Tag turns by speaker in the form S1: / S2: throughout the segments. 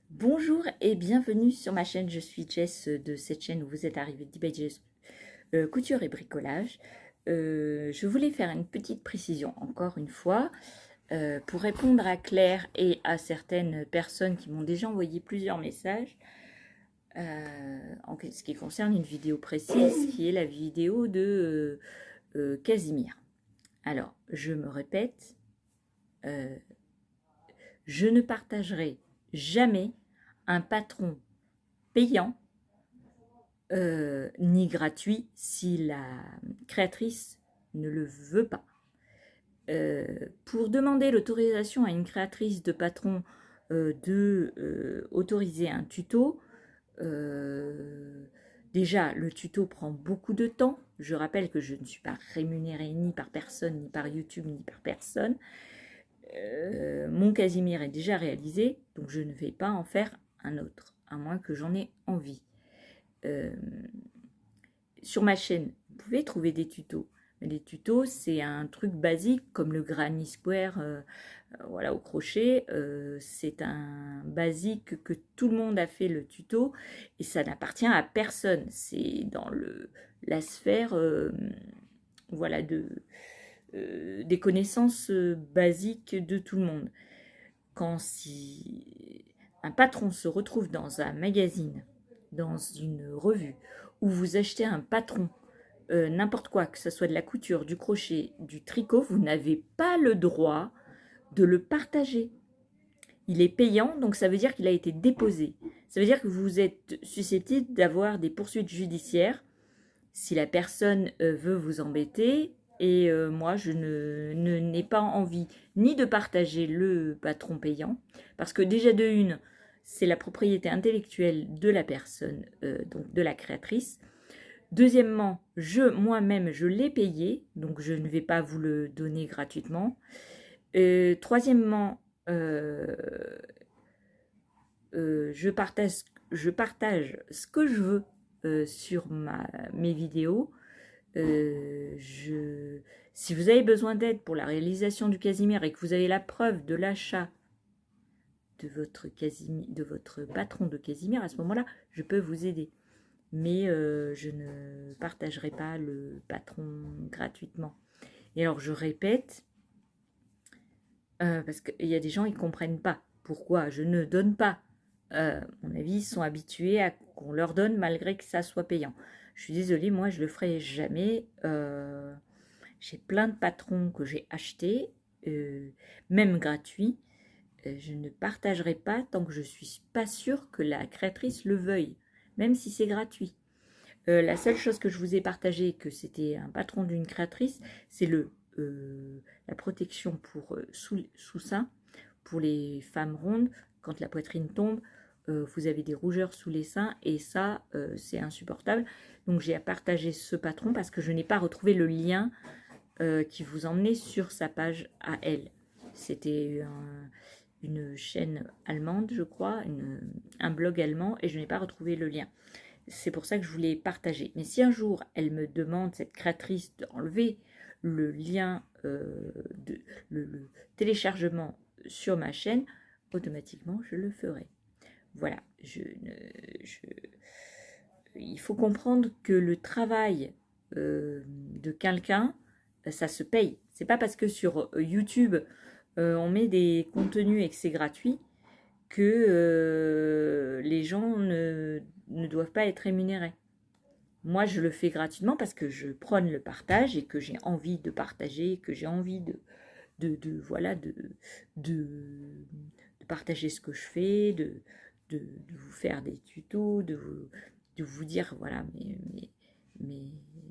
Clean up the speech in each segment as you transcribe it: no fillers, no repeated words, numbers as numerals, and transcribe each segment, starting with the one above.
S1: Bonjour et bienvenue sur ma chaîne, je suis Jess de cette chaîne où vous êtes arrivé by Jess Couture et Bricolage. Je voulais faire une petite précision encore une fois pour répondre à Claire et à certaines personnes qui m'ont déjà envoyé plusieurs messages en ce qui concerne une vidéo précise qui est la vidéo de Casimir. Alors, je me répète, je ne partagerai jamais un patron payant ni gratuit si la créatrice ne le veut pas. Pour demander l'autorisation à une créatrice de patron de autoriser un tuto, déjà le tuto prend beaucoup de temps. Je rappelle que je ne suis pas rémunérée ni par personne, ni par YouTube, ni par personne. Mon Casimir est déjà réalisé, donc je ne vais pas en faire un autre, à moins que j'en ai envie. Sur ma chaîne, vous pouvez trouver des tutos. Les tutos, c'est un truc basique comme le granny square voilà, au crochet. C'est un basique que tout le monde a fait le tuto et ça n'appartient à personne. C'est dans la sphère voilà, des connaissances basiques de tout le monde. Quand si un patron se retrouve dans un magazine, dans une revue, où vous achetez un patron, n'importe quoi, que ce soit de la couture, du crochet, du tricot, vous n'avez pas le droit de le partager. Il est payant, donc ça veut dire qu'il a été déposé. Ça veut dire que vous êtes susceptible d'avoir des poursuites judiciaires si la personne veut vous embêter. Et moi, je n'ai pas envie ni de partager le patron payant, parce que déjà de une, c'est la propriété intellectuelle de la personne, donc de la créatrice. Deuxièmement, moi-même, je l'ai payé, donc je ne vais pas vous le donner gratuitement. Troisièmement, je partage ce que je veux sur mes vidéos. Si vous avez besoin d'aide pour la réalisation du Casimir et que vous avez la preuve de l'achat de votre patron de Casimir, à ce moment-là, je peux vous aider. Mais je ne partagerai pas le patron gratuitement. Et alors, je répète, parce qu'il y a des gens, ils ne comprennent pas pourquoi je ne donne pas. À mon avis, ils sont habitués à qu'on leur donne malgré que ça soit payant. Je suis désolée, moi, je le ferai jamais. J'ai plein de patrons que j'ai achetés, même gratuits. Je ne partagerai pas tant que je ne suis pas sûre que la créatrice le veuille, même si c'est gratuit. La seule chose que je vous ai partagé, que c'était un patron d'une créatrice, c'est la protection pour sous-sein, pour les femmes rondes. Quand la poitrine tombe, vous avez des rougeurs sous les seins et ça, c'est insupportable. Donc j'ai partagé ce patron parce que je n'ai pas retrouvé le lien qui vous emmenait sur sa page à elle. C'était une chaîne allemande, je crois, un blog allemand, et je n'ai pas retrouvé le lien. C'est pour ça que je voulais partager. Mais si un jour elle me demande, cette créatrice, d'enlever le lien, le téléchargement sur ma chaîne, automatiquement je le ferai. Voilà, il faut comprendre que le travail de quelqu'un, ça se paye. C'est pas parce que sur YouTube on met des contenus et que c'est gratuit que les gens ne doivent pas être rémunérés. Moi, je le fais gratuitement parce que je prône le partage et que j'ai envie de partager, que j'ai envie voilà, de partager ce que je fais, de vous faire des tutos, de vous dire, voilà, mais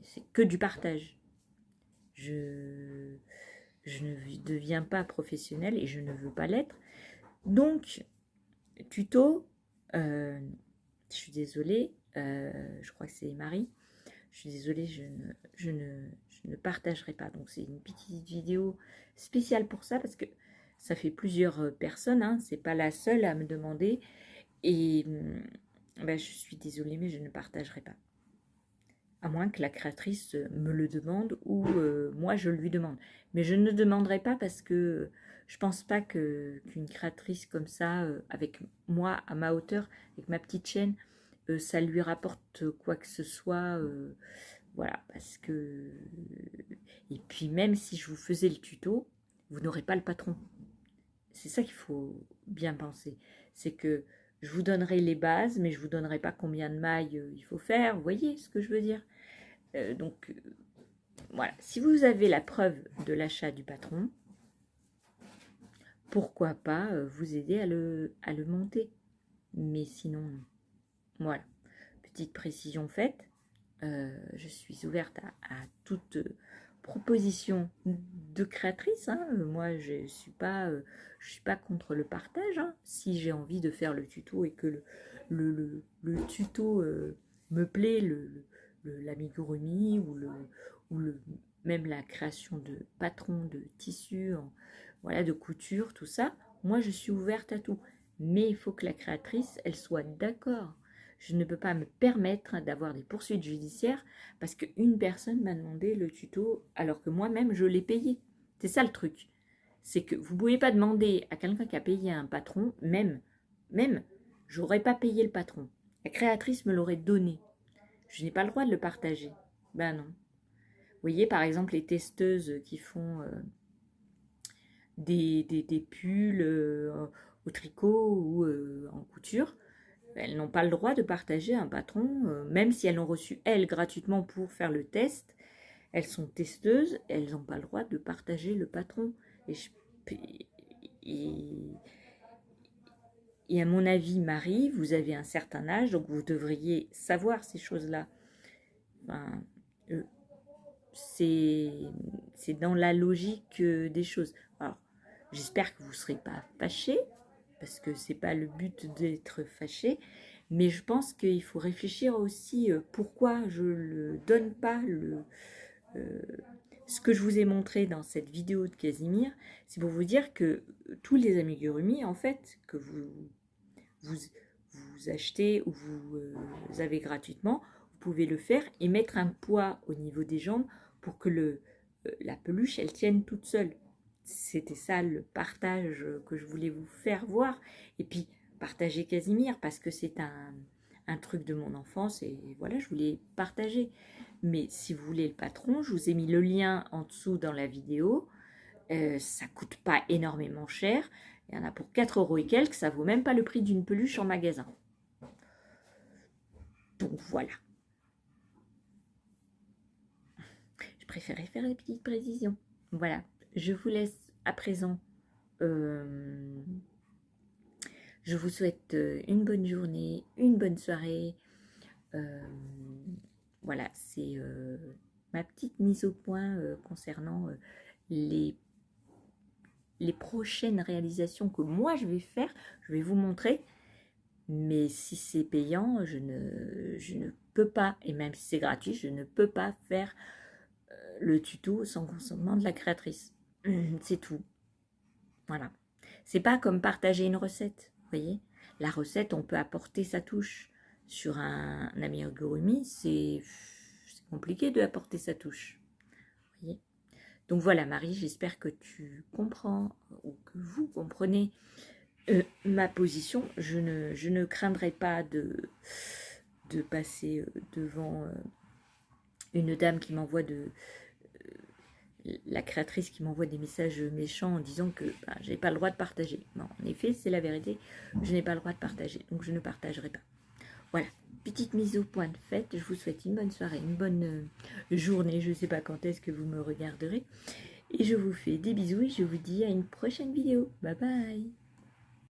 S1: c'est que du partage. Je, je ne deviens pas professionnelle et je ne veux pas l'être. Donc, tuto, je suis désolée, je crois que c'est Marie, je suis désolée, je ne partagerai pas. Donc c'est une petite vidéo spéciale pour ça, parce que ça fait plusieurs personnes, hein, c'est pas la seule à me demander, et ben, je suis désolée, mais je ne partagerai pas. À moins que la créatrice me le demande ou moi je lui demande. Mais je ne demanderai pas parce que Je pense pas qu'une créatrice comme ça, avec moi à ma hauteur, avec ma petite chaîne, ça lui rapporte quoi que ce soit. Voilà, parce que... Et puis même si je vous faisais le tuto, vous n'aurez pas le patron. C'est ça qu'il faut bien penser. C'est que je vous donnerai les bases, mais je vous donnerai pas combien de mailles il faut faire. Vous voyez ce que je veux dire? Donc, voilà. Si vous avez la preuve de l'achat du patron, pourquoi pas vous aider à le monter. Mais sinon, non. Voilà. Petite précision faite. Je suis ouverte à toute proposition de créatrice. Hein. Moi, je ne suis pas contre le partage. Hein. Si j'ai envie de faire le tuto et que le tuto me plaît, l'amigurumi ou même la création de patrons de tissus, voilà, de couture, tout ça, moi, je suis ouverte à tout. Mais il faut que la créatrice, elle soit d'accord. Je ne peux pas me permettre d'avoir des poursuites judiciaires parce qu'une personne m'a demandé le tuto alors que moi-même je l'ai payé. C'est ça le truc. C'est que vous ne pouvez pas demander à quelqu'un qui a payé un patron, même, j'aurais pas payé le patron. La créatrice me l'aurait donné. Je n'ai pas le droit de le partager. Ben non. Vous voyez par exemple les testeuses qui font des pulls au tricot ou en couture. Elles n'ont pas le droit de partager un patron, même si elles l'ont reçu, elles, gratuitement pour faire le test. Elles sont testeuses, elles n'ont pas le droit de partager le patron. Et à mon avis, Marie, vous avez un certain âge, donc vous devriez savoir ces choses-là. Enfin, c'est dans la logique des choses. Alors, j'espère que vous ne serez pas fâchés, parce que c'est pas le but d'être fâché, mais je pense qu'il faut réfléchir aussi pourquoi je ne donne pas ce que je vous ai montré dans cette vidéo de Casimir. C'est pour vous dire que tous les amigurumi, en fait, que vous achetez ou vous avez gratuitement, vous pouvez le faire et mettre un poids au niveau des jambes pour que la peluche, elle tienne toute seule. C'était ça le partage que je voulais vous faire voir. Et puis, partager Casimir, parce que c'est un truc de mon enfance, et voilà, je voulais partager. Mais si vous voulez le patron, je vous ai mis le lien en dessous dans la vidéo. Ça coûte pas énormément cher. Il y en a pour 4 € et quelques, ça vaut même pas le prix d'une peluche en magasin. Donc voilà. Je préférais faire des petites précisions. Voilà. Je vous laisse à présent. Je vous souhaite une bonne journée, une bonne soirée. Voilà, c'est ma petite mise au point concernant les prochaines réalisations que moi je vais faire. Je vais vous montrer. Mais si c'est payant, je ne peux pas, et même si c'est gratuit, je ne peux pas faire le tuto sans consentement de la créatrice. C'est tout. Voilà. C'est pas comme partager une recette, vous voyez. La recette, on peut apporter sa touche. Sur un amigurumi, c'est compliqué de apporter sa touche. Vous voyez. Donc voilà, Marie, j'espère que tu comprends ou que vous comprenez ma position. Je ne craindrai pas de passer devant une dame qui m'envoie la créatrice qui m'envoie des messages méchants en disant que je n'ai pas le droit de partager. Non, en effet, c'est la vérité, je n'ai pas le droit de partager, donc je ne partagerai pas. Voilà, petite mise au point de faite. Je vous souhaite une bonne soirée, une bonne journée. Je ne sais pas quand est-ce que vous me regarderez. Et je vous fais des bisous et je vous dis à une prochaine vidéo. Bye bye.